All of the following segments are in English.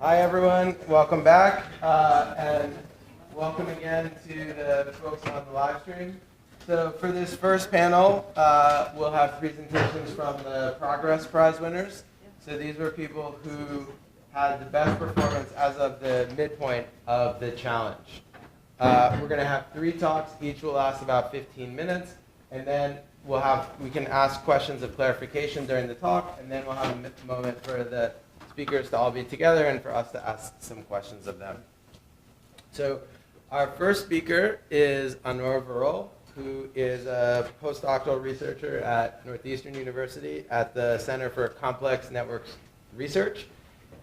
Hi, everyone. Welcome back. And welcome again to the folks on the live stream. So for this first panel, we'll have presentations from the Progress Prize winners. So these were people who had the best performance as of the midpoint of the challenge. We're going to have 3 talks. Each will last about 15 minutes. And then we can ask questions of clarification during the talk. And then we'll have a moment for the speakers to all be together and for us to ask some questions of them. So our first speaker is Onur Varol, who is a postdoctoral researcher at Northeastern University at the Center for Complex Networks Research.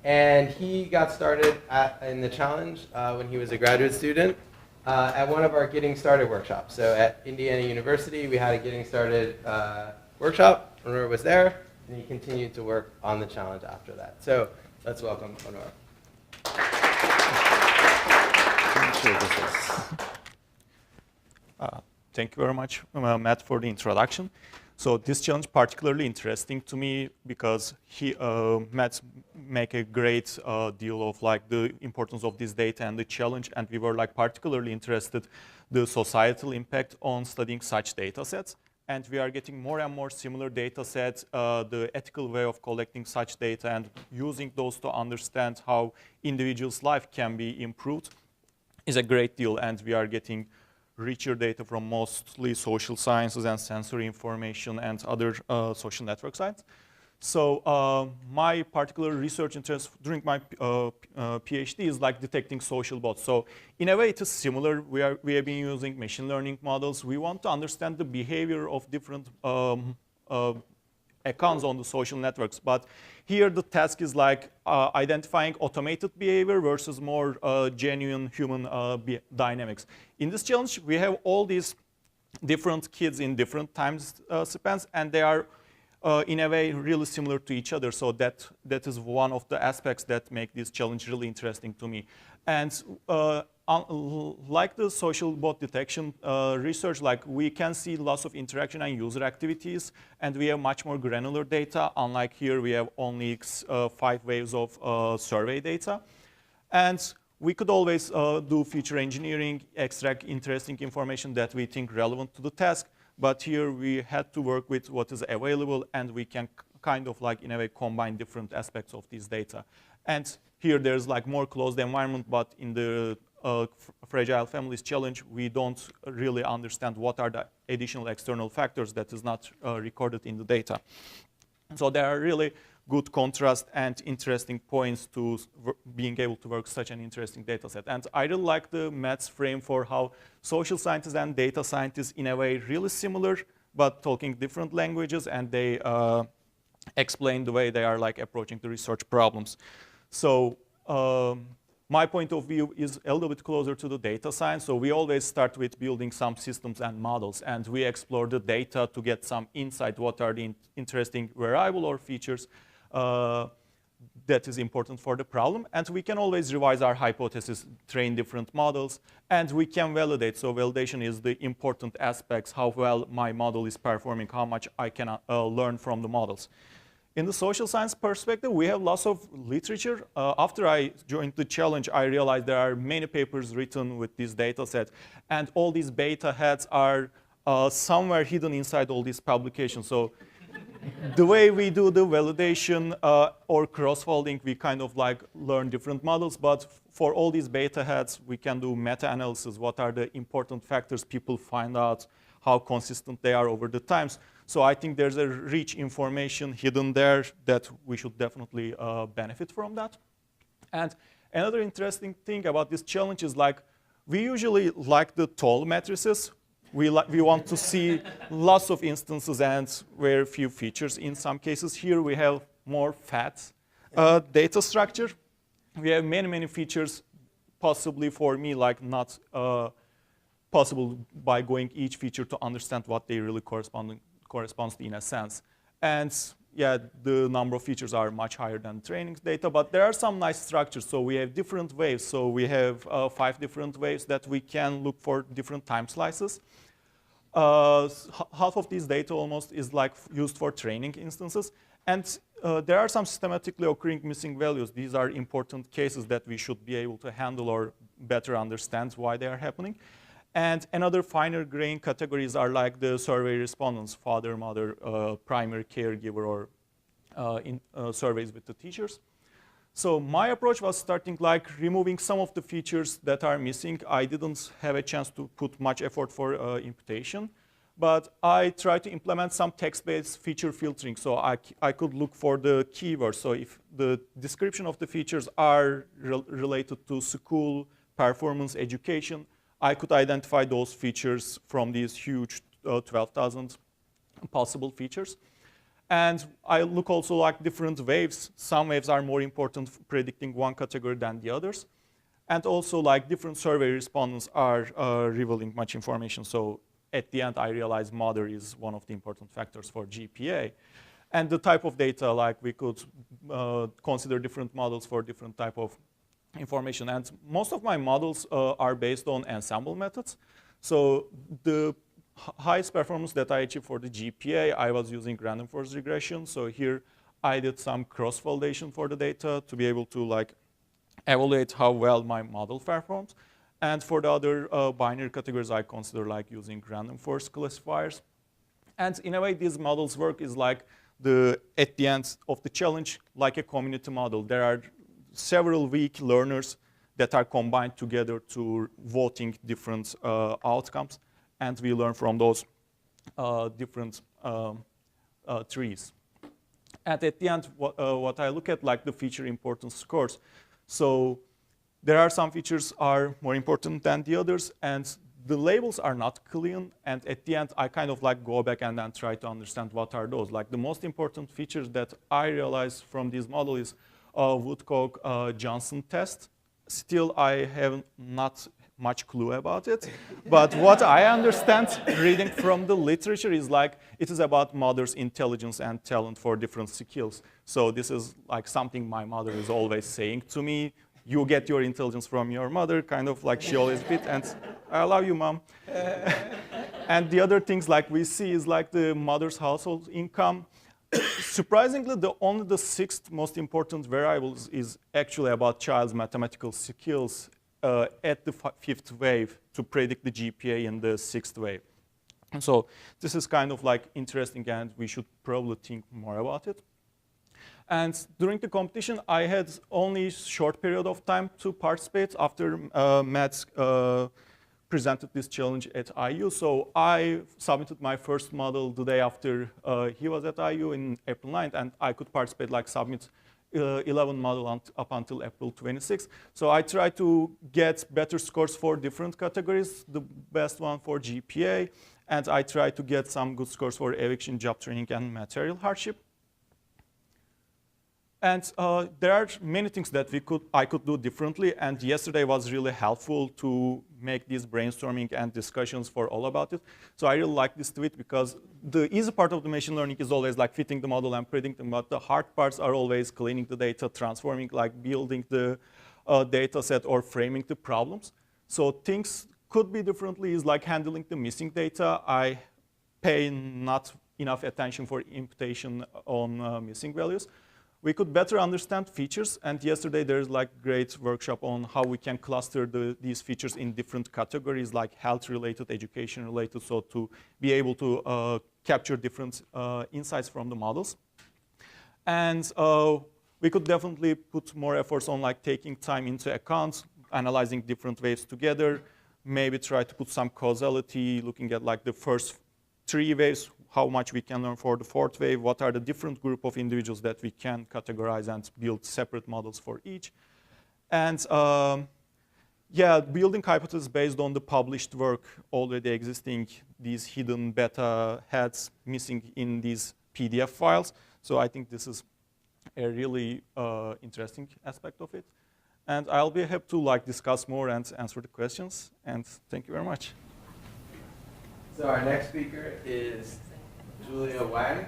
And he got started in the challenge when he was a graduate student at one of our Getting Started workshops. So at Indiana University, we had a Getting Started workshop. Onur was there. And he continued to work on the challenge after that. So let's welcome Onur. Thank you very much, Matt, for the introduction. So this challenge particularly interesting to me because Matt make a great deal of like the importance of this data and the challenge, and we were like particularly interested the societal impact on studying such data sets. And we are getting more and more similar data sets, the ethical way of collecting such data and using those to understand how individuals' life can be improved is a great deal. And we are getting richer data from mostly social sciences and sensory information and other social network science. So my particular research interest during my PhD is like detecting social bots. So in a way, it is similar. We have been using machine learning models. We want to understand the behavior of different accounts on the social networks. But here the task is like identifying automated behavior versus more genuine human dynamics. In this challenge, we have all these different kids in different time spans, and they are in a way really similar to each other. So that is one of the aspects that make this challenge really interesting to me. And like the social bot detection research, like we can see lots of interaction and user activities, and we have much more granular data. Unlike here, we have only 5 waves of survey data. And we could always do feature engineering, extract interesting information that we think relevant to the task. But here we had to work with what is available, and we can kind of like in a way combine different aspects of this data. And here there's like more closed environment, but in the Fragile Families challenge, we don't really understand what are the additional external factors that is not recorded in the data. So there are really good contrast and interesting points to being able to work such an interesting data set. And I really like the Matt's frame for how social scientists and data scientists in a way really similar, but talking different languages, and they explain the way they are like approaching the research problems. So my point of view is a little bit closer to the data science. So we always start with building some systems and models, and we explore the data to get some insight, what are the interesting variable or features that is important for the problem. And we can always revise our hypothesis, train different models, and we can validate. So validation is the important aspects, how well my model is performing, how much I can learn from the models. In the social science perspective, we have lots of literature. After I joined the challenge, I realized there are many papers written with this data set, and all these beta heads are somewhere hidden inside all these publications. So the way we do the validation or cross-folding, we kind of like learn different models. But for all these beta heads, we can do meta-analysis. What are the important factors people find out, how consistent they are over the times. So I think there's a rich information hidden there that we should definitely benefit from that. And another interesting thing about this challenge is like we usually like the tall matrices. We want to see lots of instances and very few features in some cases. Here we have more fat data structure. We have many, many features, possibly for me, like not possible by going each feature to understand what they really corresponds to in a sense. And yeah, the number of features are much higher than training data, but there are some nice structures. So we have different waves. So we have 5 different waves that we can look for different time slices. Half of these data almost is like used for training instances. And there are some systematically occurring missing values. These are important cases that we should be able to handle or better understand why they are happening. And another finer grain categories are like the survey respondents, father, mother, primary caregiver, or surveys with the teachers. So my approach was starting like removing some of the features that are missing. I didn't have a chance to put much effort for imputation, but I tried to implement some text-based feature filtering. So I could look for the keywords. So if the description of the features are related to school, performance, education, I could identify those features from these huge 12,000 possible features. And I look also like different waves. Some waves are more important for predicting one category than the others. And also like different survey respondents are revealing much information. So at the end, I realized mother is one of the important factors for GPA. And the type of data, like we could consider different models for different type of information. And most of my models are based on ensemble methods. So the highest performance that I achieved for the GPA, I was using random forest regression. So here I did some cross-validation for the data to be able to like evaluate how well my model performs. And for the other binary categories, I consider like using random forest classifiers. And in a way, these models work is like at the end of the challenge, like a community model. There are several weak learners that are combined together to voting different outcomes. And we learn from those different trees. And at the end, what I look at, like the feature importance scores. So there are some features are more important than the others, and the labels are not clean. And at the end, I kind of like go back and then try to understand what are those. Like the most important features that I realized from this model is Woodcock-Johnson test. Still, I have not much clue about it. But what I understand reading from the literature is like it is about mother's intelligence and talent for different skills. So this is like something my mother is always saying to me. You get your intelligence from your mother, kind of like she always repeats, and I love you, mom. And the other things like we see is like the mother's household income. Surprisingly, only the sixth most important variable is actually about child's mathematical skills at the fifth wave to predict the GPA in the sixth wave. And so this is kind of like interesting, and we should probably think more about it. And during the competition, I had only a short period of time to participate after Matt presented this challenge at IU. So I submitted my first model the day after he was at IU in April 9th, and I could participate, like submit 11 model up until April 26th. So I tried to get better scores for different categories, the best one for GPA, and I tried to get some good scores for eviction, job training, and material hardship. And there are many things that I could do differently, and yesterday was really helpful to make these brainstorming and discussions for all about it. So I really like this tweet because the easy part of the machine learning is always like fitting the model and predicting, but the hard parts are always cleaning the data, transforming, like building the data set or framing the problems. So things could be differently is like handling the missing data. I pay not enough attention for imputation on missing values. We could better understand features, and yesterday there's like great workshop on how we can cluster these features in different categories, like health-related, education-related, so to be able to capture different insights from the models. And we could definitely put more efforts on like taking time into account, analyzing different waves together, maybe try to put some causality, looking at like the first 3 waves, how much we can learn for the 4th wave, what are the different group of individuals that we can categorize and build separate models for each. And yeah, building hypotheses based on the published work already existing, these hidden beta heads missing in these PDF files. So I think this is a really interesting aspect of it. And I'll be happy to like discuss more and answer the questions. And thank you very much. So our next speaker is Julia Wang.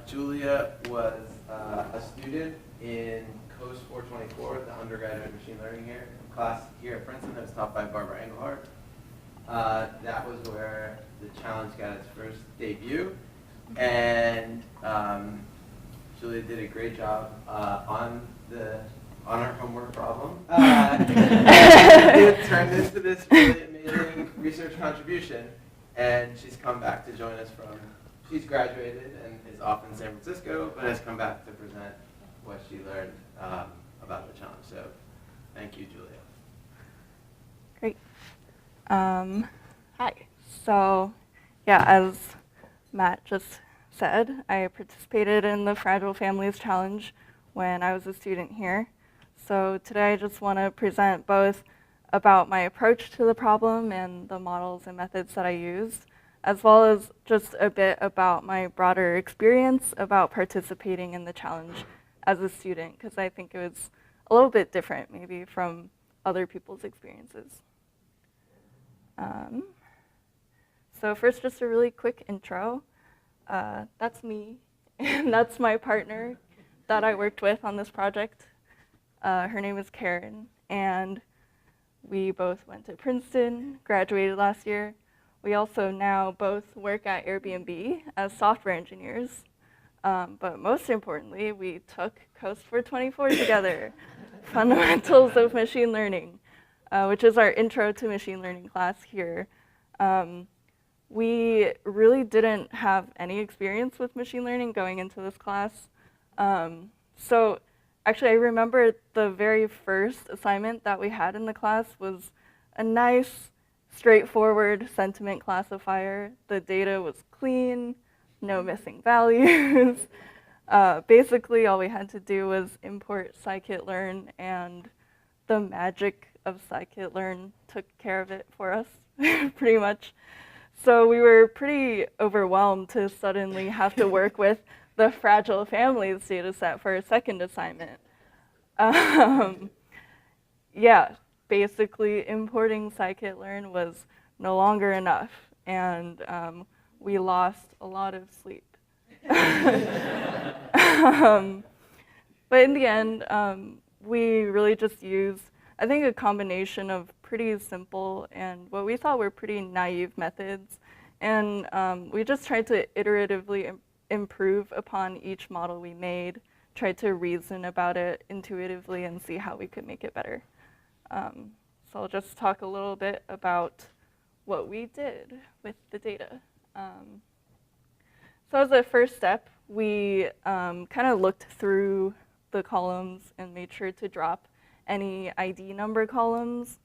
Julia was a student in Coast 424, the undergraduate machine learning class here at Princeton that was taught by Barbara Engelhardt. That was where the challenge got its first debut. And Julia did a great job on our homework problem. It turned into this really amazing research contribution, and she's come back to join us she's graduated and is off in San Francisco, but has come back to present what she learned about the challenge. So thank you, Julia. Great. Hi. So, yeah, as Matt just said, I participated in the Fragile Families Challenge when I was a student here. So today I just want to present both about my approach to the problem and the models and methods that I used, as well as just a bit about my broader experience about participating in the challenge as a student, because I think it was a little bit different maybe from other people's experiences. So first, just a really quick intro. That's me, and that's my partner that I worked with on this project. Her name is Karen, and we both went to Princeton, graduated last year. We also now both work at Airbnb as software engineers. But most importantly, we took Coast for 24 together, Fundamentals of Machine Learning, which is our intro to machine learning class here. We really didn't have any experience with machine learning going into this class. So actually, I remember the very first assignment that we had in the class was a nice, straightforward sentiment classifier. The data was clean, no missing values. Basically, all we had to do was import scikit-learn, and the magic of scikit-learn took care of it for us, pretty much. So we were pretty overwhelmed to suddenly have to work with the Fragile Families data set for a second assignment. Yeah, basically importing scikit-learn was no longer enough, and we lost a lot of sleep. But in the end, we really just used, I think, a combination of pretty simple and what we thought were pretty naive methods. And we just tried to iteratively improve upon each model we made, tried to reason about it intuitively and see how we could make it better. So I'll just talk a little bit about what we did with the data. So as a first step, we kind of looked through the columns and made sure to drop any ID number columns,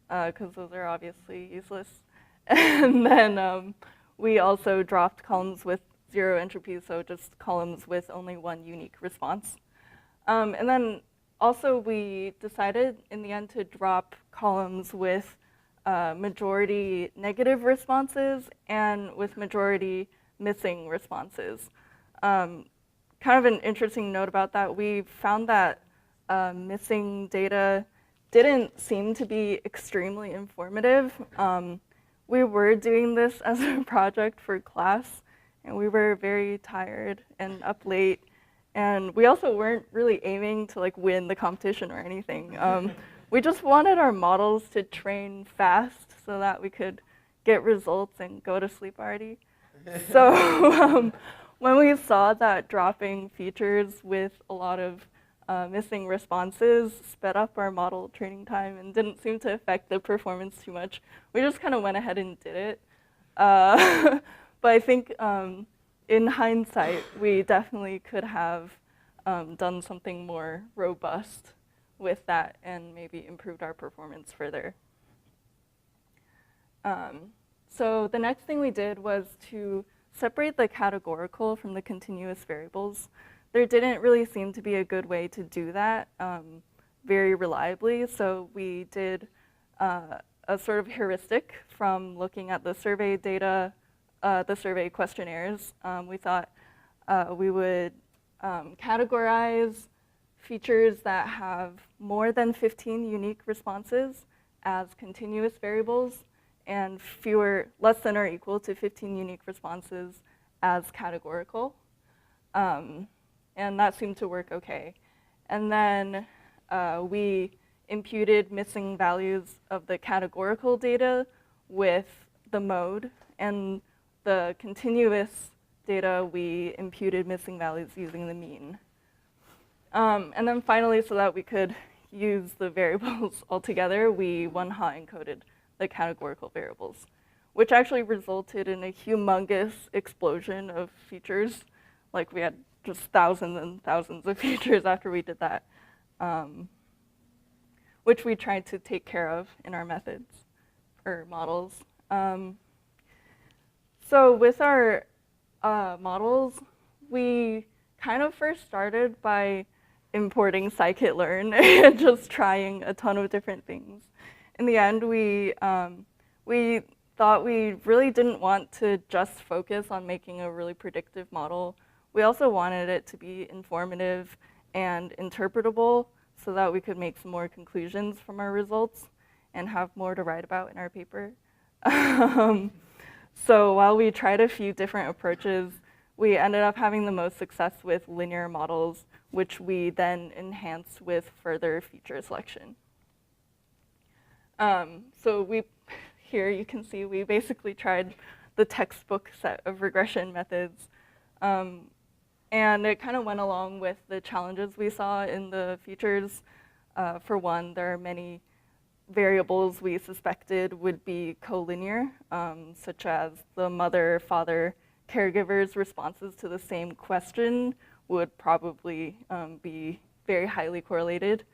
because those are obviously useless. And then we also dropped columns with 0 entropy, so just columns with only one unique response. And then also we decided in the end to drop columns with majority negative responses and with majority missing responses. Kind of an interesting note about that, we found that missing data didn't seem to be extremely informative. We were doing this as a project for class, and we were very tired and up late. And we also weren't really aiming to win the competition or anything. We just wanted our models to train fast so that we could get results and go to sleep already. So when we saw that dropping features with a lot of missing responses sped up our model training time and didn't seem to affect the performance too much, we just kind of went ahead and did it. But I think in hindsight, we definitely could have done something more robust with that and maybe improved our performance further. So the next thing we did was to separate the categorical from the continuous variables. There didn't really seem to be a good way to do that very reliably, so we did a sort of heuristic from looking at the survey data, the survey questionnaires. We thought we would categorize features that have more than 15 unique responses as continuous variables and less than or equal to 15 unique responses as categorical. And that seemed to work okay. And then we imputed missing values of the categorical data with the mode, and the continuous data, we imputed missing values using the mean. And then finally, so that we could use the variables altogether, we one-hot encoded the categorical variables, which actually resulted in a humongous explosion of features. Like we had just thousands and thousands of features after we did that, which we tried to take care of in our methods or models. So with our models, we kind of first started by importing scikit-learn and just trying a ton of different things. In the end, we thought we really didn't want to just focus on making a really predictive model. We also wanted it to be informative and interpretable so that we could make some more conclusions from our results and have more to write about in our paper. So while we tried a few different approaches, we ended up having the most success with linear models, which we then enhanced with further feature selection. So here you can see we basically tried the textbook set of regression methods. And it kind of went along with the challenges we saw in the features. For one, there are many variables we suspected would be collinear, such as the mother, father, caregivers' responses to the same question would probably be very highly correlated.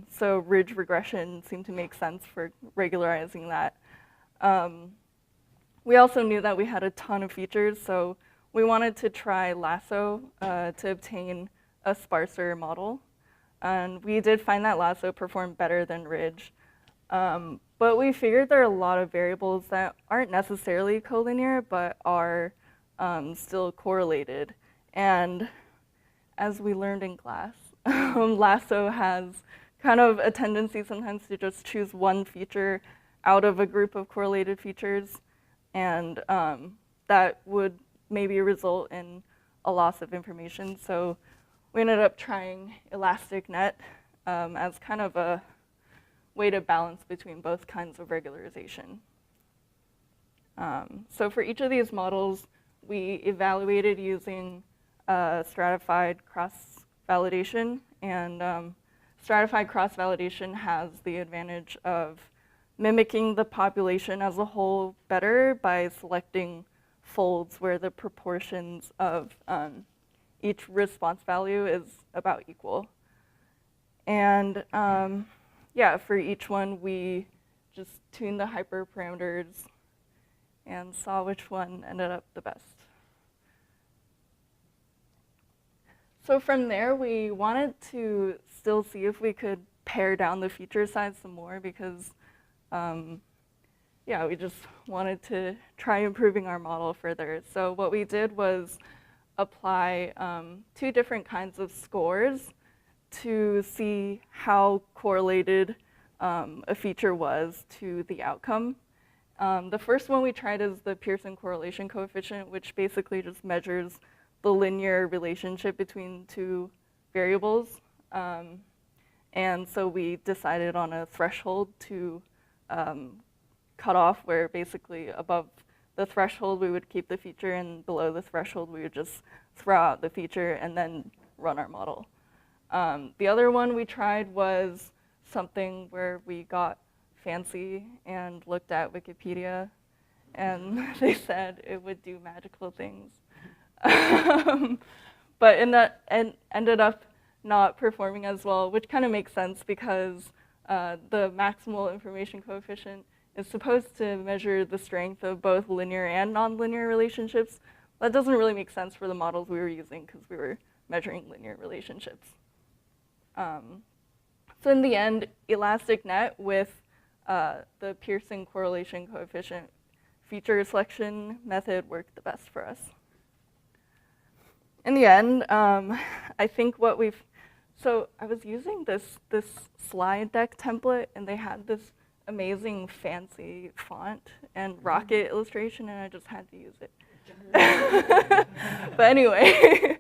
So ridge regression seemed to make sense for regularizing that. We also knew that we had a ton of features, so we wanted to try lasso to obtain a sparser model. And we did find that lasso performed better than ridge. But we figured there are a lot of variables that aren't necessarily collinear, but are still correlated. And as we learned in class, lasso has kind of a tendency sometimes to just choose one feature out of a group of correlated features. And that would maybe result in a loss of information. So we ended up trying elastic net as kind of a way to balance between both kinds of regularization. So for each of these models, we evaluated using stratified cross-validation. And stratified cross-validation has the advantage of mimicking the population as a whole better by selecting folds where the proportions of each response value is about equal. And yeah, for each one, we just tuned the hyperparameters and saw which one ended up the best. So from there, we wanted to still see if we could pare down the feature size some more because yeah, we just wanted to try improving our model further. So what we did was apply 2 different kinds of scores to see how correlated a feature was to the outcome. The first one we tried is the Pearson correlation coefficient, which basically just measures the linear relationship between 2 variables. And so we decided on a threshold to cut off where basically above the threshold we would keep the feature and below the threshold we would just throw out the feature and then run our model. The other one we tried was something where we got fancy and looked at Wikipedia and they said it would do magical things. But ended up not performing as well, which kind of makes sense because the maximal information coefficient is supposed to measure the strength of both linear and nonlinear relationships. That doesn't really make sense for the models we were using because we were measuring linear relationships. So in the end, elastic net with the Pearson correlation coefficient feature selection method worked the best for us. In the end, I think what we've, so I was using this slide deck template and they had this amazing fancy font and rocket illustration and I just had to use it. But anyway,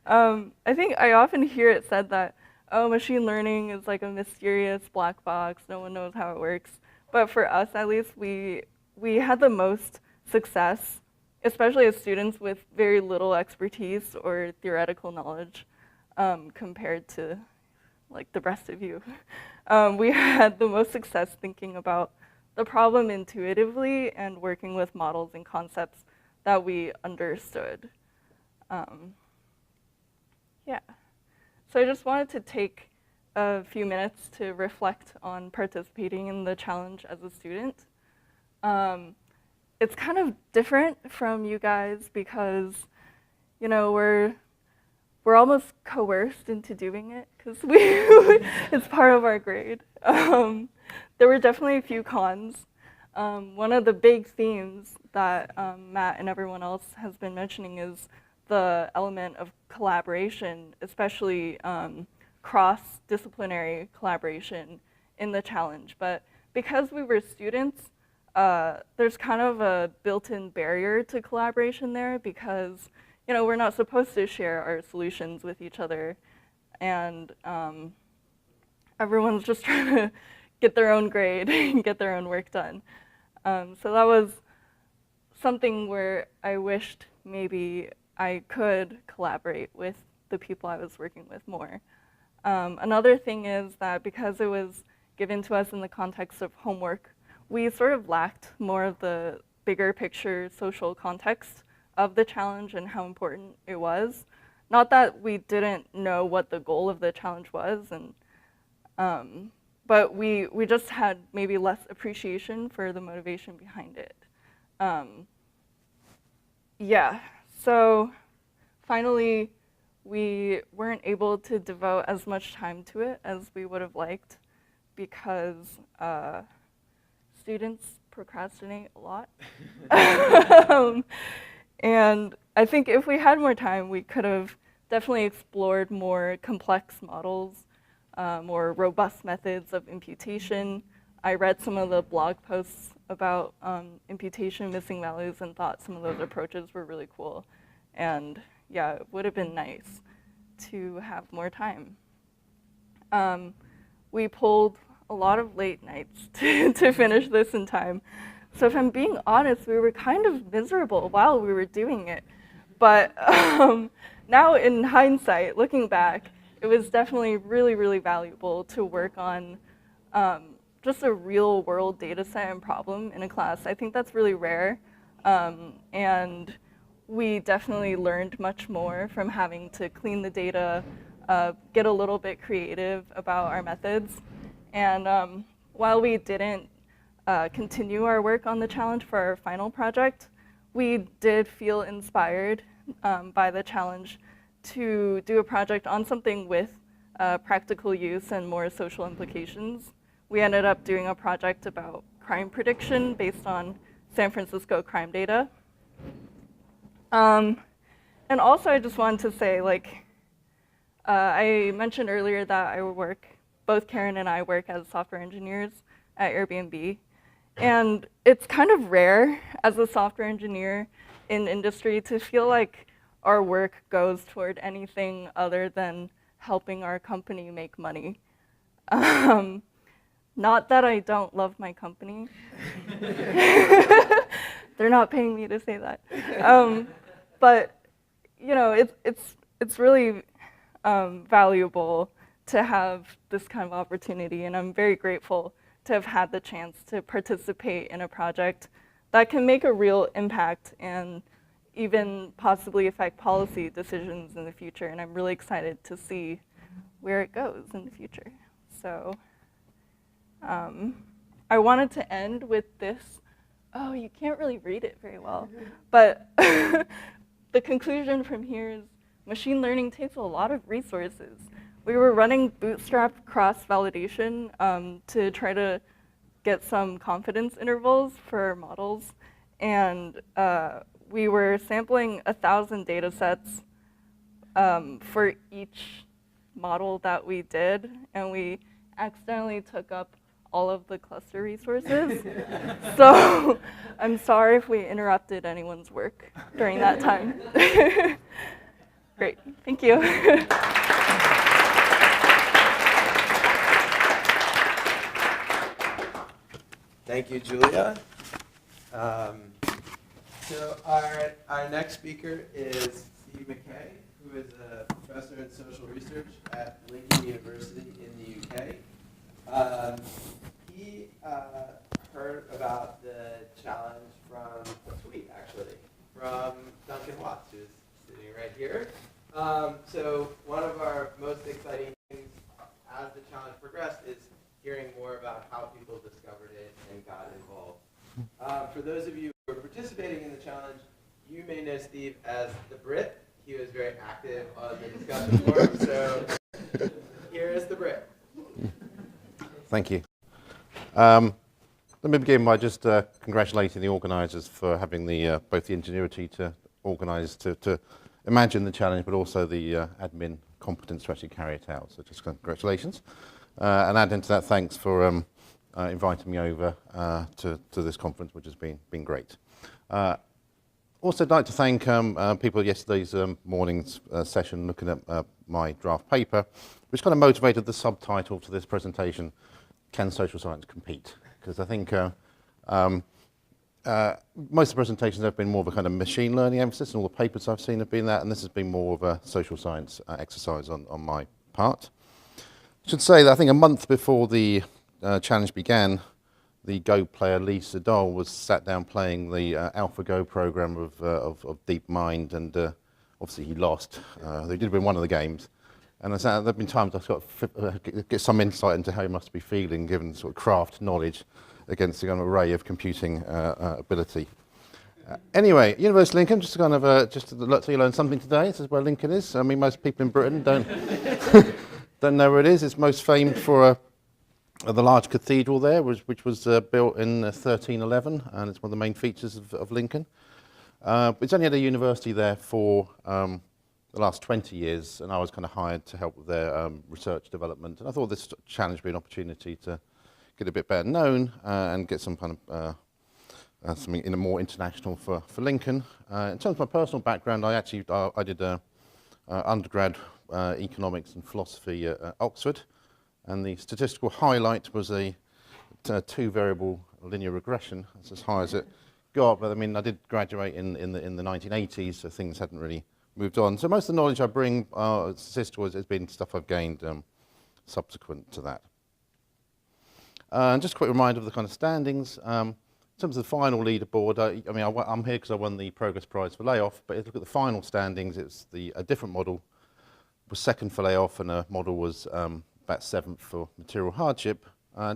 I think I often hear it said that, oh, machine learning is like a mysterious black box, no one knows how it works. But for us, at least, we had the most success especially as students with very little expertise or theoretical knowledge compared to like the rest of you. We had the most success thinking about the problem intuitively and working with models and concepts that we understood. Yeah. So I just wanted to take a few minutes to reflect on participating in the challenge as a student. It's kind of different from you guys because, you know, we're almost coerced into doing it because it's part of our grade. There were definitely a few cons. One of the big themes that Matt and everyone else has been mentioning is the element of collaboration, especially cross-disciplinary collaboration in the challenge. But because we were students, there's kind of a built-in barrier to collaboration there because, you know, we're not supposed to share our solutions with each other, and everyone's just trying to get their own grade and get their own work done. So that was something where I wished maybe I could collaborate with the people I was working with more. Another thing is that because it was given to us in the context of homework, we sort of lacked more of the bigger picture social context of the challenge and how important it was. Not that we didn't know what the goal of the challenge was, but we just had maybe less appreciation for the motivation behind it. Yeah, so finally, we weren't able to devote as much time to it as we would have liked because students procrastinate a lot. And I think if we had more time, we could have definitely explored more complex models, more robust methods of imputation. I read some of the blog posts about imputation missing values and thought some of those approaches were really cool. And yeah, it would have been nice to have more time. We pulled a lot of late nights to finish this in time. So if I'm being honest, we were kind of miserable while we were doing it. But now in hindsight, looking back, it was definitely really, really valuable to work on just a real world data set and problem in a class. I think that's really rare. And we definitely learned much more from having to clean the data, get a little bit creative about our methods. And while we didn't continue our work on the challenge for our final project, we did feel inspired by the challenge to do a project on something with practical use and more social implications. We ended up doing a project about crime prediction based on San Francisco crime data. And also I just wanted to say, like, I mentioned earlier that both Karen and I work as software engineers at Airbnb. And it's kind of rare as a software engineer in industry to feel like our work goes toward anything other than helping our company make money. Not that I don't love my company. They're not paying me to say that. But you know, it's really valuable to have this kind of opportunity, and I'm very grateful to have had the chance to participate in a project that can make a real impact and even possibly affect policy decisions in the future. And I'm really excited to see where it goes in the future. So I wanted to end with this. Oh, you can't really read it very well. But the conclusion from here is machine learning takes a lot of resources. We were running bootstrap cross-validation to try to get some confidence intervals for our models. And we were sampling 1,000 data sets for each model that we did. And we accidentally took up all of the cluster resources. So I'm sorry if we interrupted anyone's work during that time. Great, thank you. Thank you, Julia. So our next speaker is Steve McKay, who is a professor in social research at Lincoln University in the UK. He heard about the challenge from a tweet, actually, from Duncan Watts, who's sitting right here. So one of our most exciting things as the challenge progressed is hearing more about how people discovered it and got involved. For those of you who are participating in the challenge, you may know Steve as the Brit. He was very active on the discussion forum, so here is the Brit. Thank you. Let me begin by just congratulating the organisers for having the both the ingenuity to organise, to imagine the challenge, but also the admin competence to actually carry it out. So just congratulations. And add into that, thanks for inviting me over to this conference, which has been great. Also, I'd like to thank people at yesterday's morning's session looking at my draft paper, which kind of motivated the subtitle to this presentation, Can Social Science Compete? Because I think most of the presentations have been more of a kind of machine learning emphasis, and all the papers I've seen have been that, and this has been more of a social science exercise on my part. I should say that I think a month before the challenge began, the Go player Lee Sedol was sat down playing the AlphaGo program of DeepMind, and obviously he lost. They did win one of the games. And there have been times I've got to get some insight into how he must be feeling, given sort of craft knowledge against the kind of array of computing ability. Anyway, University of Lincoln, just to kind of just to let you learn something today. This is where Lincoln is. I mean, most people in Britain don't don't know where it is. It's most famed for the large cathedral there, which was built in 1311, and it's one of the main features of Lincoln. It's only had a university there for the last 20 years, and I was kind of hired to help with their research development. And I thought this challenge would be an opportunity to get a bit better known and get some kind of something in a more international for Lincoln. In terms of my personal background, I did undergrad economics and philosophy at Oxford, and the statistical highlight was a two-variable linear regression. That's as high as it got. But I mean, I did graduate in the 1980s, so things hadn't really moved on. So most of the knowledge I bring statistical has been stuff I've gained subsequent to that. And just a quick reminder of the kind of standings. In terms of the final leaderboard, I'm here because I won the Progress Prize for layoff, but if you look at the final standings, it's a different model was second for layoff, and a model was about seventh for material hardship.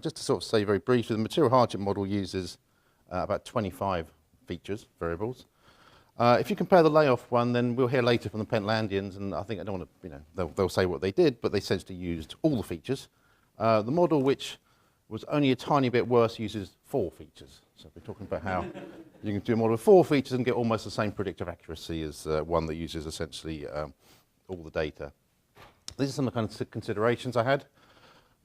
Just to sort of say very briefly, the material hardship model uses about 25 features, variables. If you compare the layoff one, then we'll hear later from the Pentlandians, and I think I don't want to, they'll say what they did, but they essentially used all the features. The model, which was only a tiny bit worse, uses 4 features. So we're talking about how you can do a model with 4 features and get almost the same predictive accuracy as one that uses essentially all the data. These are some of the kind of considerations I had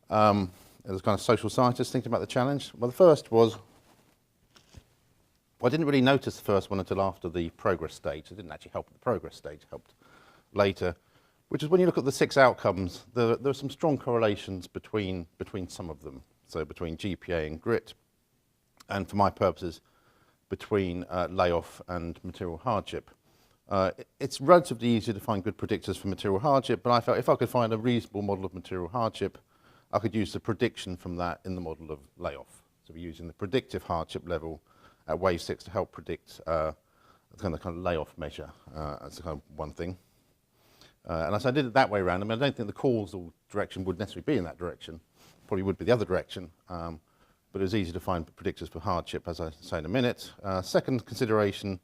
as a kind of social scientist thinking about the challenge. Well, the first was, I didn't really notice the first one until after the progress stage. It didn't actually help at the progress stage, it helped later, which is when you look at the 6 outcomes, there are some strong correlations between some of them. So between GPA and grit, and for my purposes, between layoff and material hardship. It's relatively easy to find good predictors for material hardship, but I felt if I could find a reasonable model of material hardship, I could use the prediction from that in the model of layoff. So we're using the predictive hardship level at wave 6 to help predict the kind of layoff measure as kind of one thing. And as I did it that way around, I mean, I don't think the causal direction would necessarily be in that direction. Probably would be the other direction, but it was easy to find predictors for hardship, as I say in a minute. Second consideration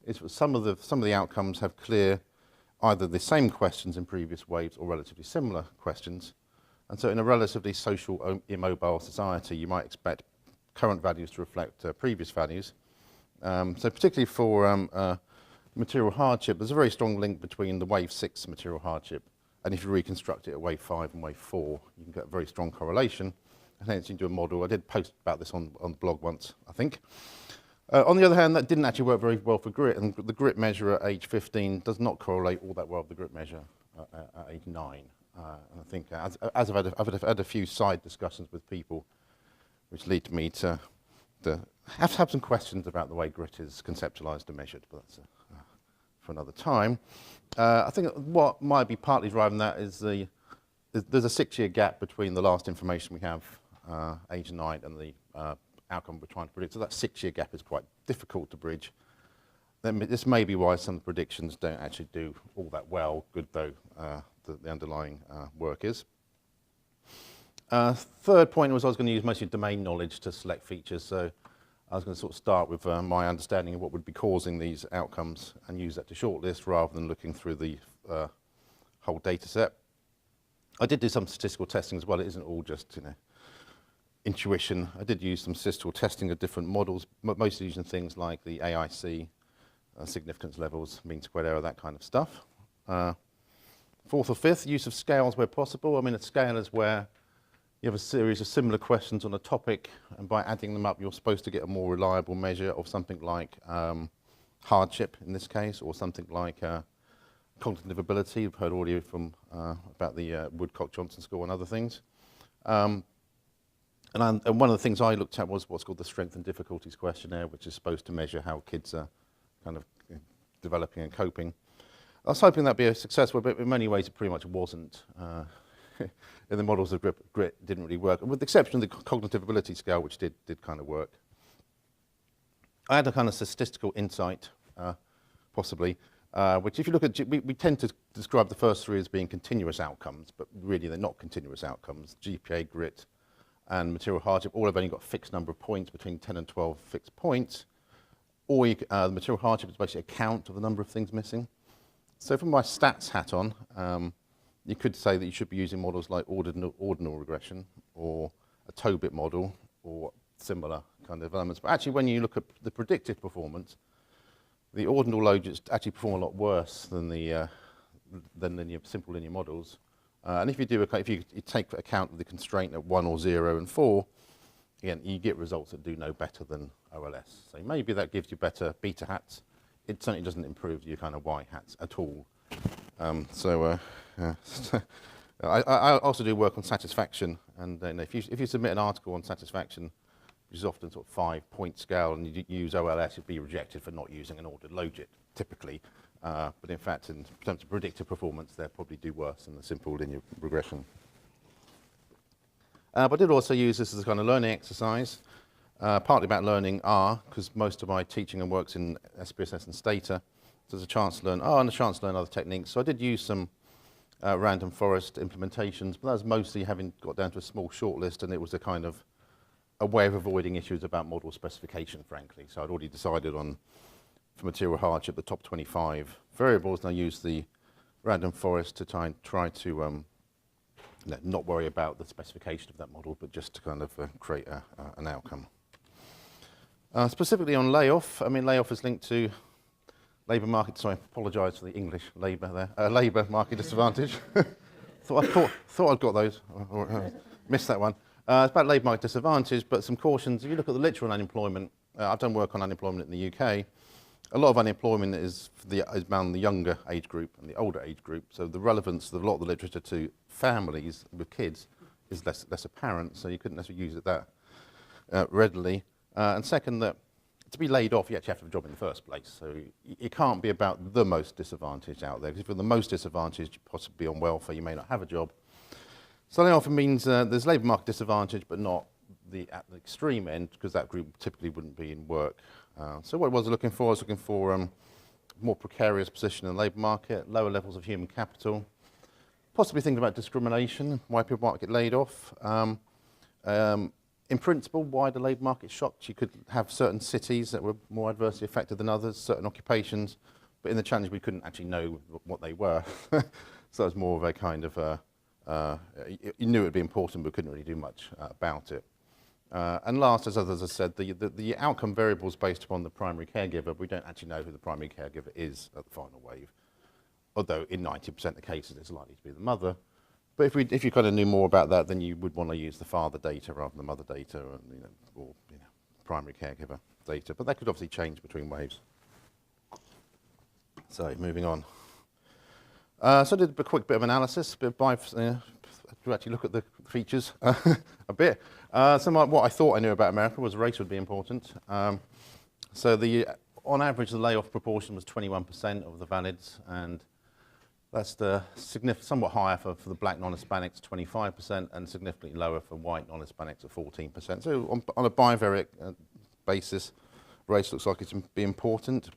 is that some of the outcomes have clear either the same questions in previous waves or relatively similar questions. And so in a relatively social immobile society, you might expect current values to reflect previous values. So particularly for material hardship, there's a very strong link between the wave 6 material hardship, and if you reconstruct it at wave 5 and wave 4, you can get a very strong correlation. And hence you can do a model. I did post about this on the blog once, I think. On the other hand, that didn't actually work very well for grit, and the grit measure at age 15 does not correlate all that well with the grit measure at age 9. And I think as I've had a few side discussions with people, which lead me to have to have some questions about the way grit is conceptualized and measured, but that's for another time. I think what might be partly driving that is there's a 6-year gap between the last information we have, age 9, and the outcome we're trying to predict. So that 6-year gap is quite difficult to bridge. Then this may be why some of the predictions don't actually do all that well, good though the underlying work is. Third point was I was going to use mostly domain knowledge to select features. So I was going to sort of start with my understanding of what would be causing these outcomes and use that to shortlist rather than looking through the whole data set. I did do some statistical testing as well. It isn't all just, intuition. I did use some statistical testing of different models, mostly using things like the AIC, significance levels, mean squared error, that kind of stuff. Fourth or fifth, use of scales where possible. I mean, a scale is where you have a series of similar questions on a topic, and by adding them up, you're supposed to get a more reliable measure of something like hardship, in this case, or something like cognitive ability. You've heard already from about the Woodcock-Johnson score and other things. And one of the things I looked at was what's called the Strength and Difficulties questionnaire, which is supposed to measure how kids are kind of developing and coping. I was hoping that'd be successful, but in many ways it pretty much wasn't. In the models of grit didn't really work, with the exception of the cognitive ability scale, which did kind of work. I had a kind of statistical insight, possibly, which if you look at, we tend to describe the first 3 as being continuous outcomes, but really they're not continuous outcomes. GPA, grit, and material hardship all have only got a fixed number of points, between 10 and 12 fixed points. Or the material hardship is basically a count of the number of things missing. So from my stats hat on, you could say that you should be using models like ordinal regression or a Tobit model or similar kind of elements. But actually, when you look at the predictive performance, the ordinal loads actually perform a lot worse than the simple linear models. And if you take account of the constraint at 1 or 0 and 4, again, you get results that do no better than OLS. So maybe that gives you better beta hats. It certainly doesn't improve your kind of Y hats at all. I also do work on satisfaction, and if you submit an article on satisfaction, which is often sort of 5-point scale, and you use OLS, you'd be rejected for not using an ordered logit, typically. But in fact, in terms of predictive performance, they probably do worse than the simple linear regression. But I did also use this as a kind of learning exercise, partly about learning R, because most of my teaching and works in SPSS and Stata. So there's a chance to learn R and a chance to learn other techniques. So I did use some random forest implementations, but that was mostly having got down to a small shortlist, and it was a kind of a way of avoiding issues about model specification, frankly. So I'd already decided on, for material hardship, the top 25 variables, and I used the random forest to try to not worry about the specification of that model, but just to kind of create an outcome. Specifically on layoff, I mean, layoff is linked to labour market, sorry, I apologise for the English labour there, labour market disadvantage. thought I'd got those, missed that one. It's about labour market disadvantage, but some cautions. If you look at the literal unemployment, I've done work on unemployment in the UK. A lot of unemployment is around the younger age group and the older age group, so the relevance of a lot of the literature to families with kids is less apparent, so you couldn't necessarily use it that readily. And second, that to be laid off, you actually have to have a job in the first place, so it can't be about the most disadvantaged out there, because if you're the most disadvantaged, you're possibly on welfare, you may not have a job. So that often means there's labour market disadvantage, but not at the extreme end, because that group typically wouldn't be in work. So what I was looking for more precarious position in the labour market, lower levels of human capital, possibly thinking about discrimination, why people might get laid off. In principle, why the labour market shocked? You could have certain cities that were more adversely affected than others, certain occupations, but in the challenge we couldn't actually know what they were. So it was more of a kind of, you knew it would be important but couldn't really do much about it. And last, as others have said, the outcome variables based upon the primary caregiver, we don't actually know who the primary caregiver is at the final wave, although in 90% of the cases it's likely to be the mother. But if you kind of knew more about that, then you would want to use the father data rather than the mother data, or primary caregiver data. But that could obviously change between waves. So moving on. So I did a quick bit of analysis, to actually look at the features a bit. What I thought I knew about America was race would be important. On average, the layoff proportion was 21% of the valids, and that's somewhat higher for the black non-Hispanics, 25%, and significantly lower for white non-Hispanics at 14%. So on a bivariate basis, race looks like it's be important.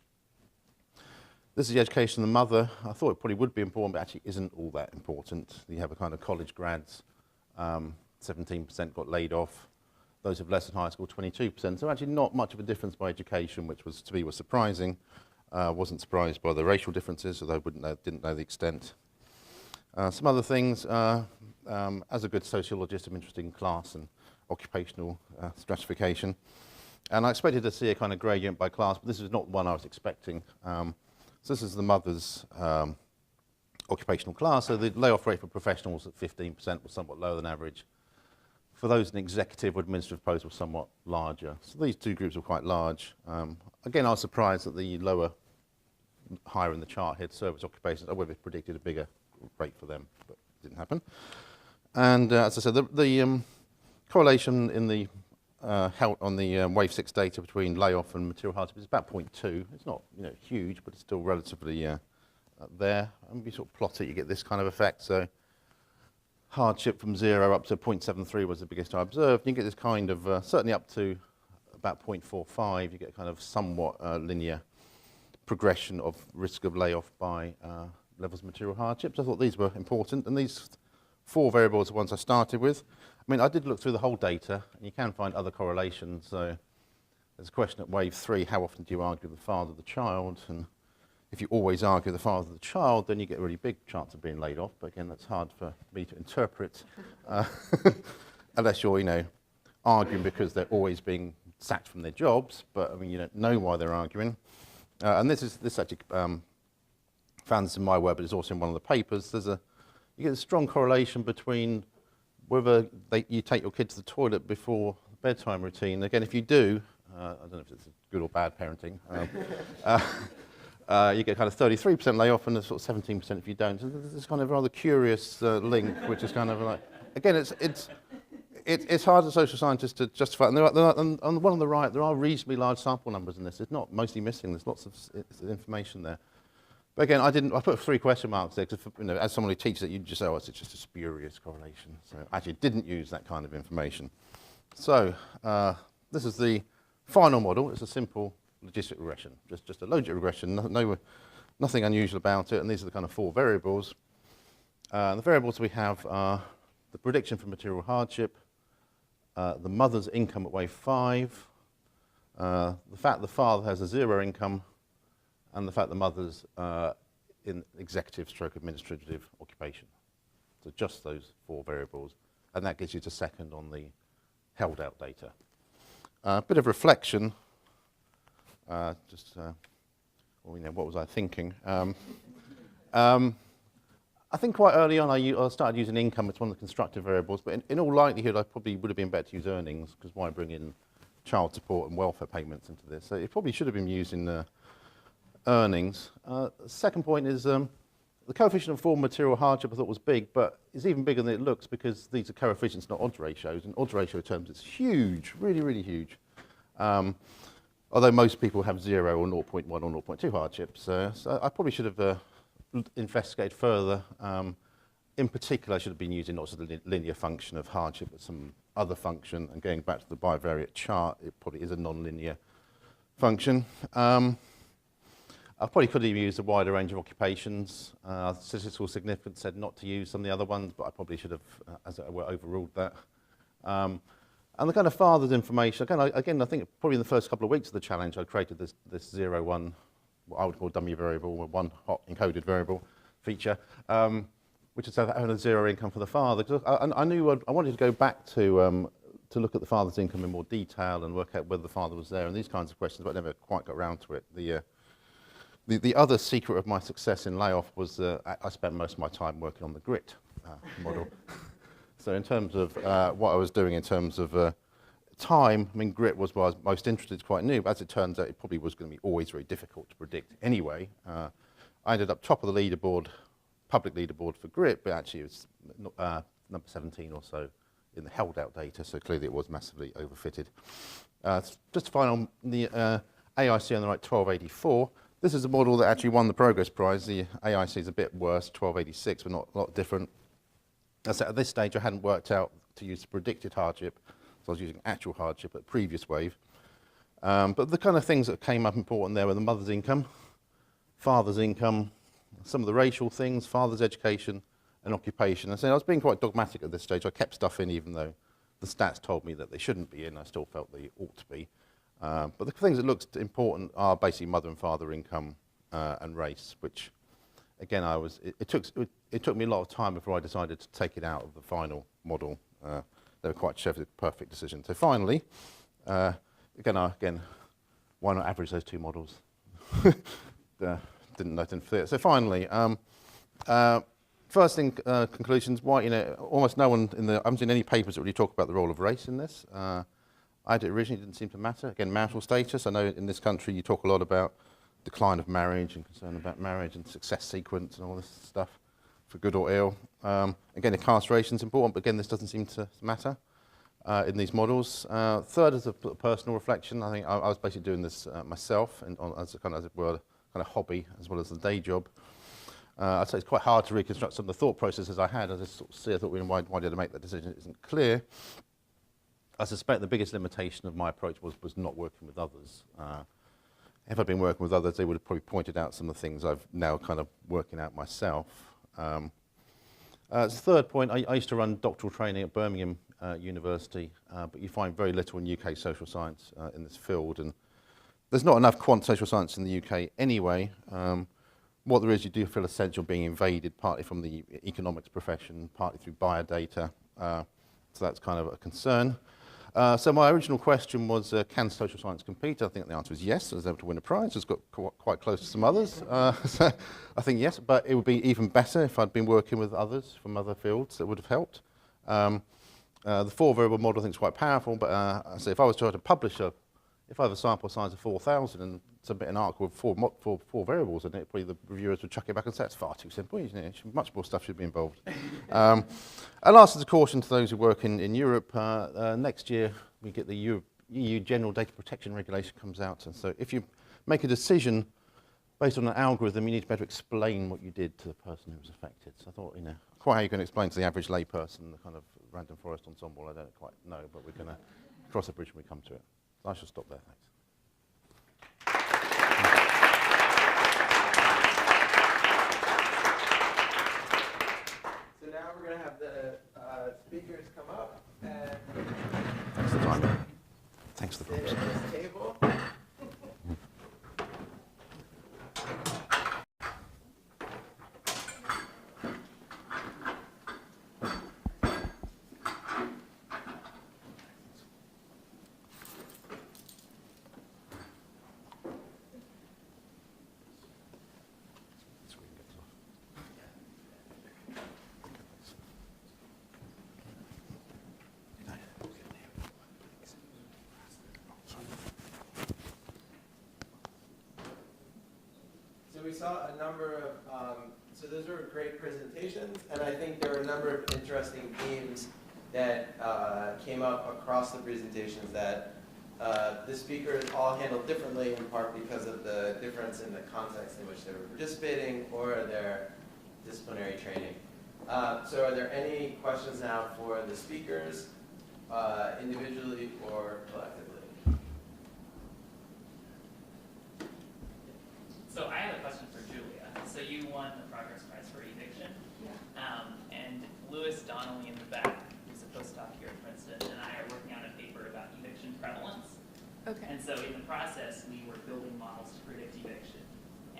This is the education of the mother. I thought it probably would be important, but actually isn't all that important. You have a kind of college grads, 17% got laid off. Those of less than high school, 22%. So actually not much of a difference by education, which was to me was surprising. Wasn't surprised by the racial differences, although I didn't know the extent. Some other things, as a good sociologist, I'm interested in class and occupational stratification. And I expected to see a kind of gradient by class, but this is not one I was expecting. So this is the mother's occupational class. So the layoff rate for professionals at 15% was somewhat lower than average. For those in executive or administrative posts was somewhat larger. So these two groups were quite large. Again, I was surprised that the higher in the chart here, service occupations, I would have predicted a bigger rate for them, but it didn't happen. And as I said, the correlation in the on the wave 6 data between layoff and material hardship is about 0.2. It's not huge, but it's still relatively there. And if you sort of plot it, you get this kind of effect. So hardship from 0 up to 0.73 was the biggest I observed. You get this kind of, certainly up to about 0.45, you get kind of somewhat linear progression of risk of layoff by levels of material hardships. I thought these were important, and these 4 variables are the ones I started with. I mean, I did look through the whole data, and you can find other correlations. So there's a question at wave 3, how often do you argue with the father of the child? And if you always argue with the father of the child, then you get a really big chance of being laid off. But again, that's hard for me to interpret, unless you're, arguing because they're always being sacked from their jobs. But I mean, you don't know why they're arguing. And this actually found this in my work, but it's also in one of the papers. You get a strong correlation between whether you take your kid to the toilet before bedtime routine. Again, if you do, I don't know if it's good or bad parenting, you get kind of 33% layoff and sort of 17% if you don't. So there's this kind of rather curious link, which is kind of like, again, it's hard as a social scientist to justify. And on the one on the right, there are reasonably large sample numbers in this. It's not mostly missing. There's lots of information there. But again, I put 3 question marks there because, as someone who teaches it, you just say, oh, it's just a spurious correlation. So I actually didn't use that kind of information. So this is the final model. It's a simple logistic regression, just a logic regression. Nothing unusual about it. And these are the kind of 4 variables. The variables we have are the prediction for material hardship, the mother's income at wave 5, the fact the father has a 0 income, and the fact the mother's in executive stroke administrative occupation. So just those 4 variables. And that gets you to second on the held out data. A bit of reflection. What was I thinking? I think quite early on I started using income. It's one of the constructive variables. But in all likelihood, I probably would have been better to use earnings, because why bring in child support and welfare payments into this? So it probably should have been used in earnings. Second point is the coefficient of form material hardship I thought was big, but it's even bigger than it looks because these are coefficients, not odds ratios. In odds ratio terms, it's huge, really, really huge. Although most people have 0 or 0.1 or 0.2 hardships. So I probably should have investigated further. In particular, I should have been using not just the linear function of hardship, but some other function. And going back to the bivariate chart, it probably is a non-linear function. I probably could have used a wider range of occupations. Statistical significance said not to use some of the other ones, but I probably should have, as it were, overruled that. And the kind of father's information, again, I think probably in the first couple of weeks of the challenge, I created this 0-1, what I would call dummy variable, or 1 hot encoded variable feature, which is having a 0 income for the father. I knew I wanted to go back to look at the father's income in more detail and work out whether the father was there and these kinds of questions, but I never quite got around to it. The other secret of my success in layoff was I spent most of my time working on the grit model. So in terms of what I was doing in terms of time, I mean, grit was what I was most interested, it's quite new, but as it turns out, it probably was going to be always very difficult to predict anyway. I ended up top of the leaderboard, public leaderboard for grit, but actually it was number 17 or so in the held out data, so clearly it was massively overfitted. Just to final, the AIC on the right, 1284. This is a model that actually won the Progress Prize. The AIC is a bit worse, 1286, but not a lot different. As I said, at this stage, I hadn't worked out to use predicted hardship, so I was using actual hardship at the previous wave. But the kind of things that came up important there were the mother's income, father's income, some of the racial things, father's education, and occupation. And so I was being quite dogmatic at this stage. I kept stuff in even though the stats told me that they shouldn't be in. I still felt they ought to be. But the things that looked important are basically mother and father income and race, which, again, it took me a lot of time before I decided to take it out of the final model. They were quite sure it was a perfect decision. So finally, again, why not average those two models? Didn't fit. So finally, first thing, conclusions. Why, almost no one I haven't seen any papers that really talk about the role of race in this. I did originally, didn't seem to matter. Again, marital status. I know in this country you talk a lot about decline of marriage and concern about marriage and success sequence and all this stuff, for good or ill. Again, incarceration is important, but again, this doesn't seem to matter in these models. Third is a personal reflection. I think I was basically doing this myself and as a kind of hobby as well as a day job. I'd say it's quite hard to reconstruct some of the thought processes I had. I just sort of see, I thought, why did I make that decision? It isn't clear. I suspect the biggest limitation of my approach was not working with others. If I'd been working with others, they would have probably pointed out some of the things I've now kind of working out myself. As a third point, I used to run doctoral training at Birmingham University, but you find very little in UK social science in this field, and there's not enough quant social science in the UK anyway. What there is, you do feel a sense you're being invaded, partly from the economics profession, partly through biodata, so that's kind of a concern. So my original question was, can social science compete? I think the answer is yes. I was able to win a prize. It's got quite close to some others. So I think yes, but it would be even better if I'd been working with others from other fields that would have helped. The four variable model I think is quite powerful, but so if I was trying to publish if I have a sample size of 4,000 and submit an article with four variables in it, probably the reviewers would chuck it back and say, it's far too simple, isn't it? Much more stuff should be involved. And last, as a caution to those who work in Europe, next year we get the EU General Data Protection Regulation comes out. And so if you make a decision based on an algorithm, you need to better explain what you did to the person who was affected. So I thought, quite how you can explain to the average layperson the kind of random forest ensemble, I don't quite know, but we're going to cross the bridge when we come to it. So I shall stop there, thanks. So now we're going to have the speakers come up and Thanks for the time. Thanks for the sit props. at this table. We saw a number of, so those were great presentations, and I think there were a number of interesting themes that came up across the presentations that the speakers all handled differently, in part because of the difference in the context in which they were participating or their disciplinary training. So are there any questions now for the speakers, individually or collectively? So I have a question for Julia. So you won the Progress Prize for eviction. Yeah. And Lewis Donnelly in the back, who's a postdoc here at Princeton, and I are working on a paper about eviction prevalence. Okay. And so in the process, we were building models to predict eviction.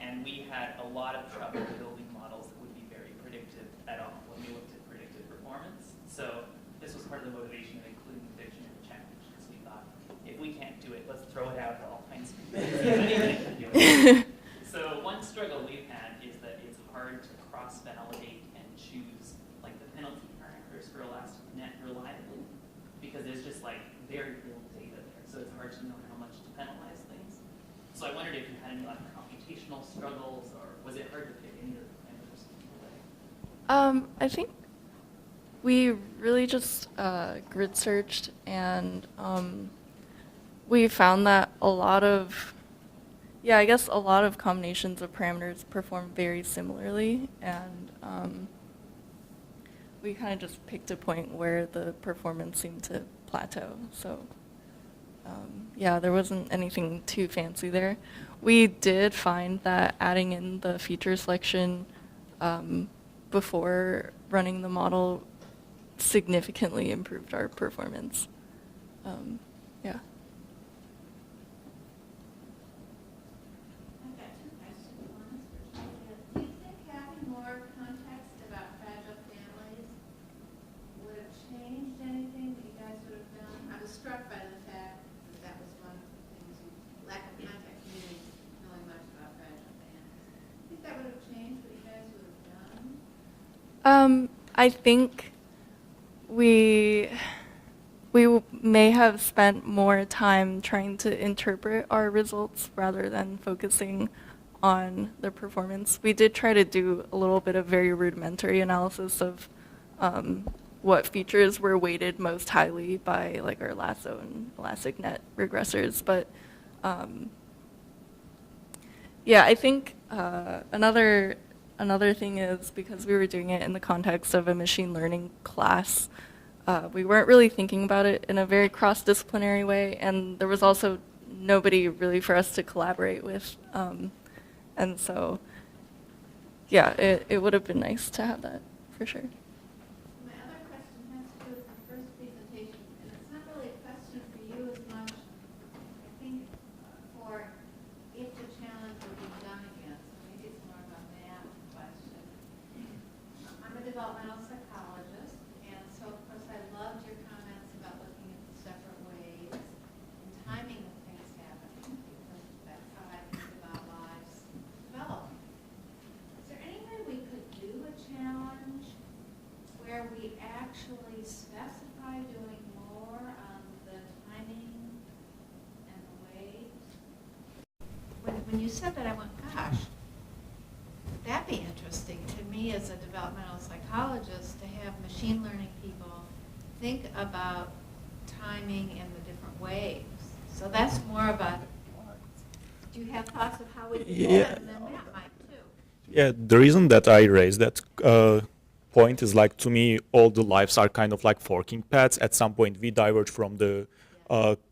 And we had a lot of trouble building models that would be very predictive at all when we looked at predictive performance. So this was part of the motivation of including eviction in the challenge, because we thought, if we can't do it, let's throw it out to all kinds of people. Anybody can do it. So one struggle we've had is that it's hard to cross-validate and choose like the penalty parameters for ElasticNet reliably, because there's just like very little data there. So it's hard to know how much to penalize things. So I wondered if you had any like computational struggles, or was it hard to pick any of the parameters? I think We really just grid searched, and we found that a lot of, yeah, I guess a lot of combinations of parameters perform very similarly, and we kind of just picked a point where the performance seemed to plateau. So yeah, there wasn't anything too fancy there. We did find that adding in the feature selection before running the model significantly improved our performance. Yeah. I've got two questions. One is for Julia. Do you think having more context about fragile families would have changed anything that you guys would have done? I was struck by the fact that that was one of the things, lack of context, meaning knowing much about fragile families. Do you think that would have changed what you guys would have done? I think we may have spent more time trying to interpret our results rather than focusing on the performance. We did try to do a little bit of very rudimentary analysis of what features were weighted most highly by like our lasso and elastic net regressors, but yeah, I think another thing is because we were doing it in the context of a machine learning class, we weren't really thinking about it in a very cross-disciplinary way, and there was also nobody really for us to collaborate with. And so, yeah, it would have been nice to have that, for sure. My other question has to do with the first presentation, and it's not really a question for you as much, I think, for if the challenge would be done again. So maybe it's more of a math question. I'm a developmental psychologist, and so of course I loved your comments about looking at the separate ways and timing of things happening, because that's how I think about lives developing. Is there any way we could do a challenge where we actually specify doing more on the timing and the ways? When you said that, I went, gosh, that'd be interesting to me as a developmental psychologist to have machine learning people think about timing in the different waves. So that's more of a, do you have thoughts of how we could do Yeah. it? And then Matt might too. Yeah, the reason that I raised that point is like, to me, all the lives are kind of like forking paths. At some point, we diverge from the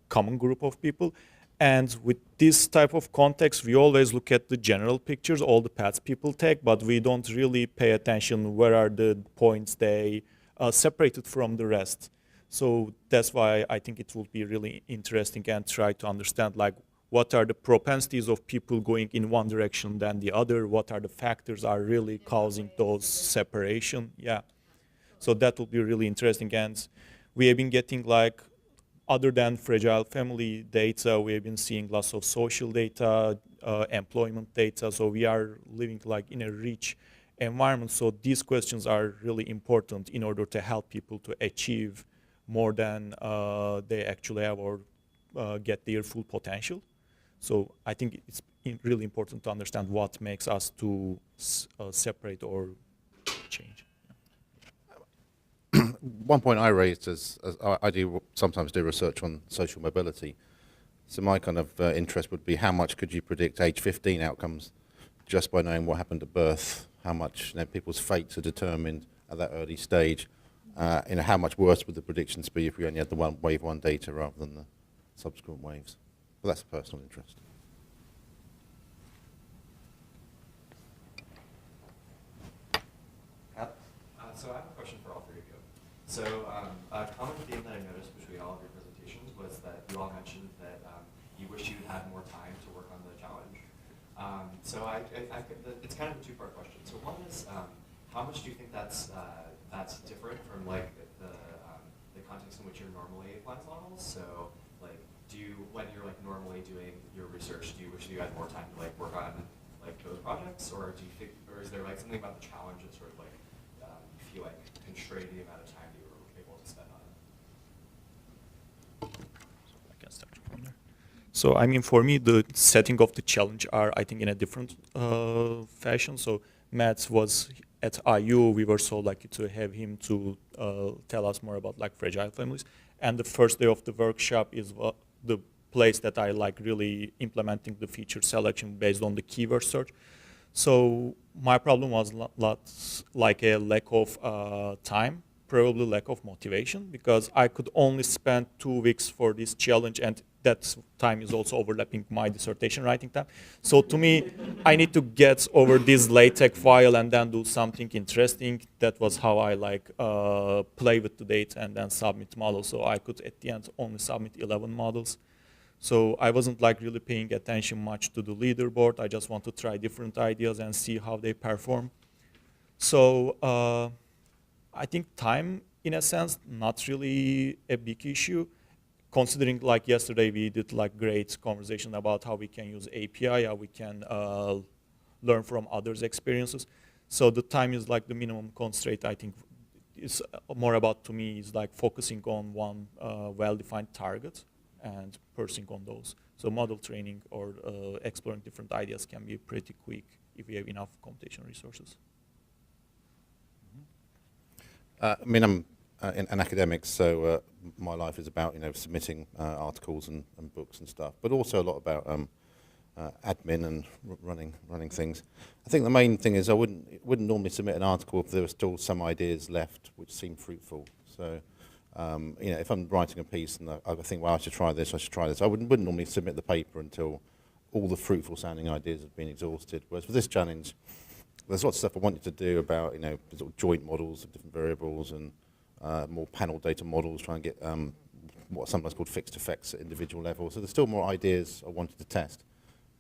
common group of people. And with this type of context, we always look at the general pictures, all the paths people take, but we don't really pay attention where are the points they separated from the rest. So that's why I think it will be really interesting and try to understand like what are the propensities of people going in one direction than the other, what are the factors are really causing those separation. Yeah. So that will be really interesting. And we have been getting like, other than fragile family data, we have been seeing lots of social data, employment data. So we are living like in a rich environment. So these questions are really important in order to help people to achieve more than they actually have or get their full potential. So I think it's really important to understand what makes us to separate or change. One point I raised is I do sometimes do research on social mobility. So my kind of interest would be how much could you predict age 15 outcomes just by knowing what happened at birth, how much people's fates are determined at that early stage, how much worse would the predictions be if we only had the wave one data rather than the subsequent waves. But that's a personal interest. So I have a question for all three of you. So a common theme that I noticed between all of your presentations was that you all mentioned that you wish you had more time to work on the challenge. So it's kind of a two-part question. So one is, how much do you think that's different from like the context in which you're normally applying models? So like, when you're like normally doing your research, do you wish you had more time to like work on like those projects, or do you think, or is there like something about the challenge that sort of like you feel like constrained the amount of time you were able to spend on it? I can start from there. So I mean, for me, the setting of the challenge are, I think, in a different fashion. So Matt was at IU, we were so lucky to have him to tell us more about like fragile families. And the first day of the workshop is the place that I like really implementing the feature selection based on the keyword search. So my problem was like a lack of time, probably lack of motivation, because I could only spend 2 weeks for this challenge, and that time is also overlapping my dissertation writing time. So to me, I need to get over this LaTeX file and then do something interesting. That was how I like play with the data and then submit models. So I could at the end only submit 11 models. So I wasn't like really paying attention much to the leaderboard. I just want to try different ideas and see how they perform. So I think time, in a sense, not really a big issue. Considering like yesterday we did like great conversation about how we can use API, how we can learn from others' experiences. So the time is like the minimum constraint. I think is more about, to me, is like focusing on one well-defined target and pursuing on those. So model training or exploring different ideas can be pretty quick if we have enough computational resources. I mean, I'm an academic, so my life is about submitting articles and books and stuff, but also a lot about admin and running things. I think the main thing is I wouldn't normally submit an article if there were still some ideas left which seem fruitful. So if I'm writing a piece and I think, well, I should try this, I wouldn't normally submit the paper until all the fruitful sounding ideas have been exhausted. Whereas for this challenge, there's lots of stuff I wanted to do about sort of joint models of different variables and more panel data models, trying to get what are sometimes called fixed effects at individual levels. So there's still more ideas I wanted to test.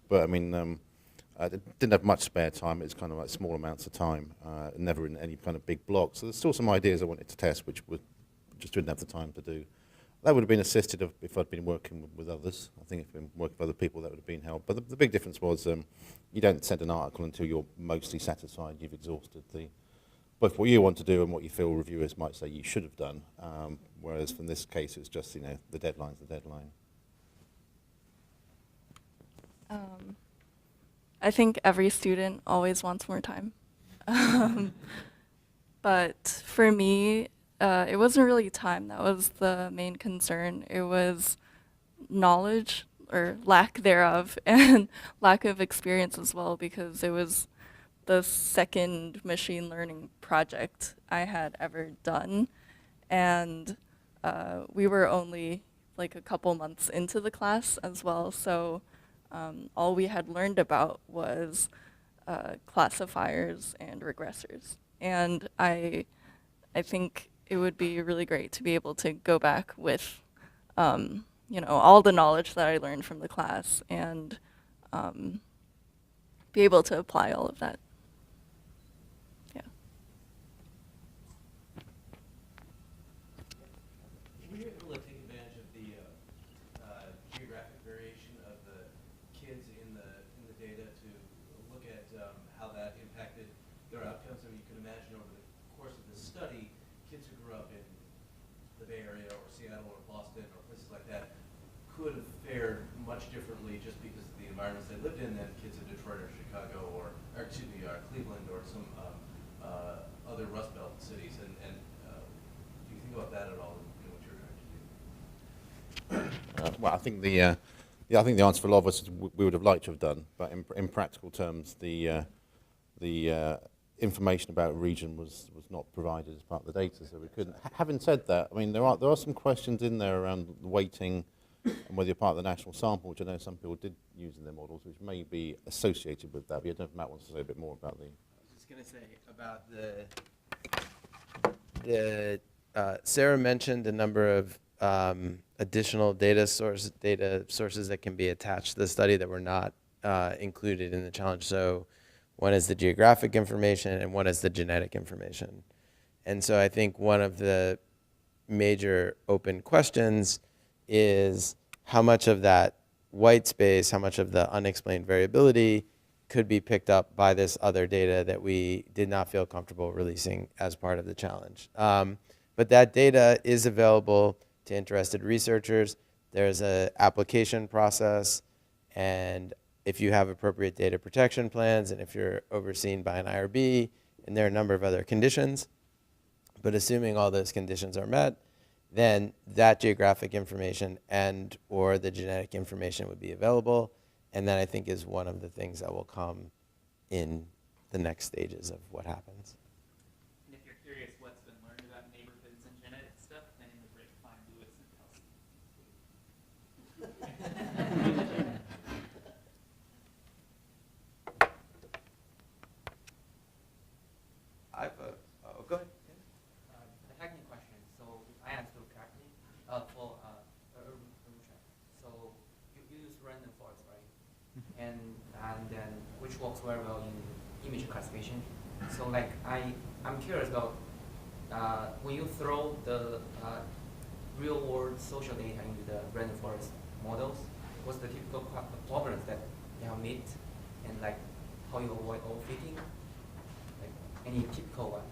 But I mean, I didn't have much spare time. It's kind of like small amounts of time, never in any kind of big block. So there's still some ideas I wanted to test, which just didn't have the time to do. That would have been assisted if I'd been working with others. I think if I'd been working with other people, that would have been helped. But the big difference was you don't send an article until you're mostly satisfied you've exhausted both what you want to do and what you feel reviewers might say you should have done. Whereas in this case, it's just the deadline's the deadline. I think every student always wants more time. But for me, it wasn't really time that was the main concern. It was knowledge or lack thereof and lack of experience as well, because it was the second machine learning project I had ever done. And we were only like a couple months into the class as well. So all we had learned about was classifiers and regressors. And I think it would be really great to be able to go back with, all the knowledge that I learned from the class and be able to apply all of that. Yeah. Were you able to take advantage of the geographic variation of the kids in the data to look at how that impacted their outcomes? I mean, you can imagine over the course of this study, kids who grew up in the Bay Area or Seattle or Boston or places like that could have fared much differently just because of the environments they lived in than kids in Detroit or Chicago or Cleveland or some other Rust Belt cities. And do you think about that at all in what you're trying to do? Well, I think I think the answer for a lot of us is we would have liked to have done, but in practical terms, the information about region was not provided as part of the data, so we couldn't. Having said that, I mean there are some questions in there around weighting and whether you're part of the national sample, which I know some people did use in their models, which may be associated with that. But I don't know if Matt wants to say a bit more about the. I was just going to say about the Sarah mentioned a number of additional data sources that can be attached to the study that were not included in the challenge. So one is the geographic information and one is the genetic information. And so I think one of the major open questions is how much of that white space, how much of the unexplained variability could be picked up by this other data that we did not feel comfortable releasing as part of the challenge. But that data is available to interested researchers. There's an application process, and if you have appropriate data protection plans and if you're overseen by an IRB, and there are a number of other conditions. But assuming all those conditions are met, then that geographic information and or the genetic information would be available. And that I think is one of the things that will come in the next stages of what happens. And if you're curious what's been learned about neighborhoods and genetic stuff, then in the break, find Lewis and Kelsey. I have a, oh, go ahead. A technical question. So if I understood correctly, for Rucha, so you use random forest, right? And then which works very well in image classification. So like I'm curious about when you throw the real world social data into the random forest models, what's the typical problems that they have met, and like how you avoid overfitting? Like any typical one?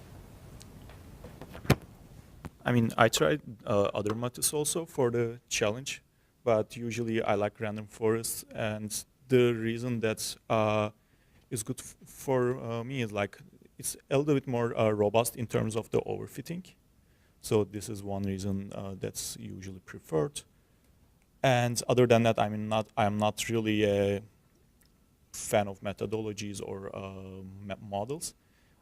I mean, I tried other methods also for the challenge, but usually I like random forests, and the reason that is good for me is like it's a little bit more robust in terms of the overfitting. So this is one reason that's usually preferred. And other than that, I'm not really a fan of methodologies or models.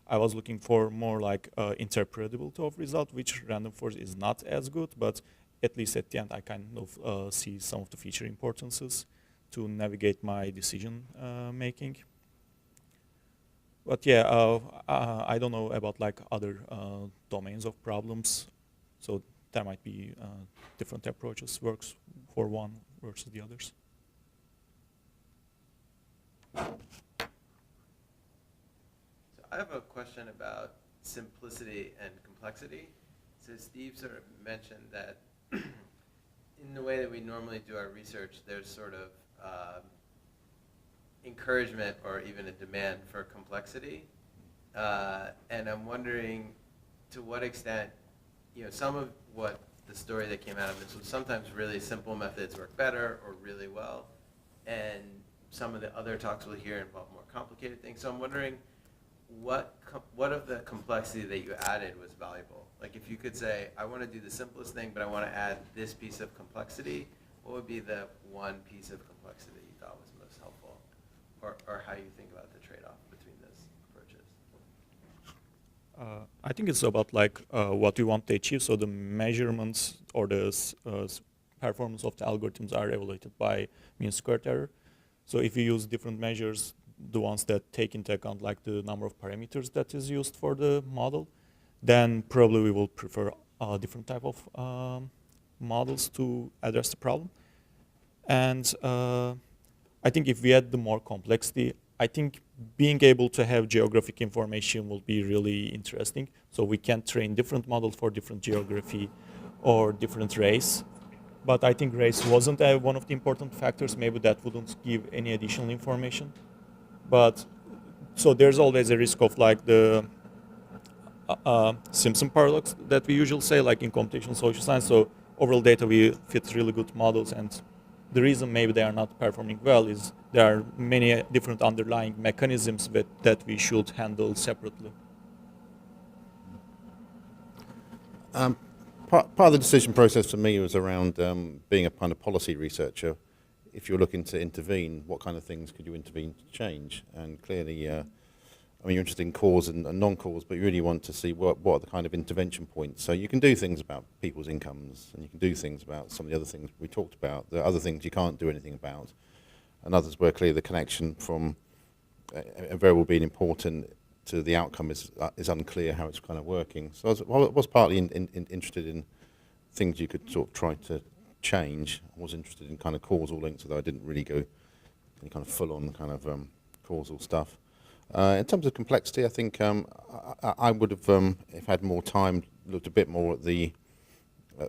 I was looking for more like interpretability of result, which random forest is not as good, but at least at the end I kind of see some of the feature importances to navigate my decision making. But yeah, I don't know about like other domains of problems, so there might be different approaches works for one versus the others. So I have a question about simplicity and complexity. So Steve sort of mentioned that in the way that we normally do our research, there's sort of encouragement or even a demand for complexity. And I'm wondering to what extent, some of what the story that came out of this was sometimes really simple methods work better or really well. And some of the other talks we'll hear involve more complicated things. So I'm wondering what of the complexity that you added was valuable? Like if you could say, I want to do the simplest thing, but I want to add this piece of complexity, what would be the one piece of complexity you thought was most helpful? Or how you think about the trade-off between those approaches? I think it's about like what we want to achieve. So the measurements or the performance of the algorithms are evaluated by mean squared error. So if you use different measures, the ones that take into account like the number of parameters that is used for the model, then probably we will prefer a different type of models to address the problem. And I think if we add the more complexity, I think being able to have geographic information will be really interesting. So we can train different models for different geography or different race. But I think race wasn't one of the important factors. Maybe that wouldn't give any additional information. But so there's always a risk of like the Simpson paradox that we usually say, like in computational social science. So overall data, we fit really good models, and the reason maybe they are not performing well is there are many different underlying mechanisms that we should handle separately. Part of the decision process for me was around being a kind of policy researcher. If you're looking to intervene, what kind of things could you intervene to change? And clearly, you're interested in cause and non-cause, but you really want to see what are the kind of intervention points. So you can do things about people's incomes, and you can do things about some of the other things we talked about. There are other things you can't do anything about, and others where clearly the connection from a variable being important to the outcome is unclear how it's kind of working. So I was partly interested in things you could sort of try to change. I was interested in kind of causal links, although I didn't really go any kind of full-on kind of causal stuff. In terms of complexity, I think I would have, if I had more time, looked a bit more at the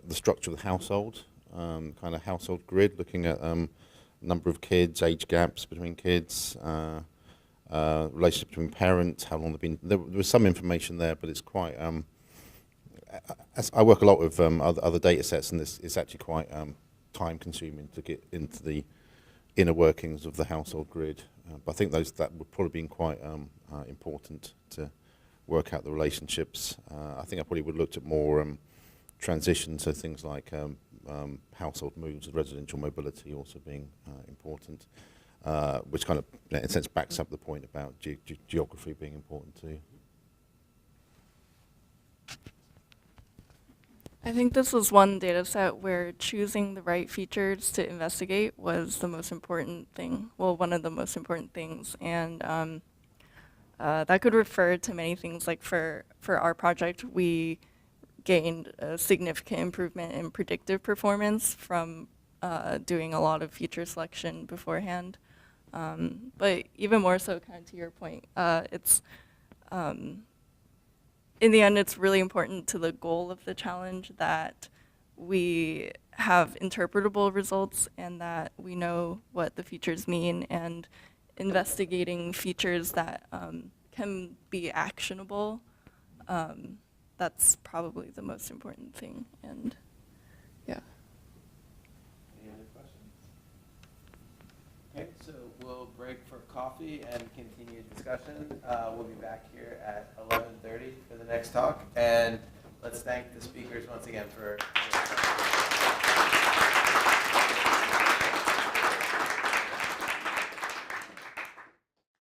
structure of the household, kind of household grid, looking at number of kids, age gaps between kids, relationship between parents, how long they've been. There was some information there, but it's quite. I work a lot with other data sets, and it's actually quite time-consuming to get into the inner workings of the household grid. But I think that would probably be quite important to work out the relationships. I think I probably would have looked at more transition, so things like household moves, residential mobility also being important, which kind of, in a sense, backs up the point about geography being important too. I think this was one data set where choosing the right features to investigate was the most important thing, well, one of the most important things. And that could refer to many things, like for our project, we gained a significant improvement in predictive performance from doing a lot of feature selection beforehand. But even more so, kind of to your point, it's in the end, it's really important to the goal of the challenge that we have interpretable results and that we know what the features mean, and investigating features that can be actionable. That's probably the most important thing. And yeah. Any other questions? Okay, so we'll break for coffee and continue discussion. We'll be back here at 11:30 for the next talk. And let's thank the speakers once again for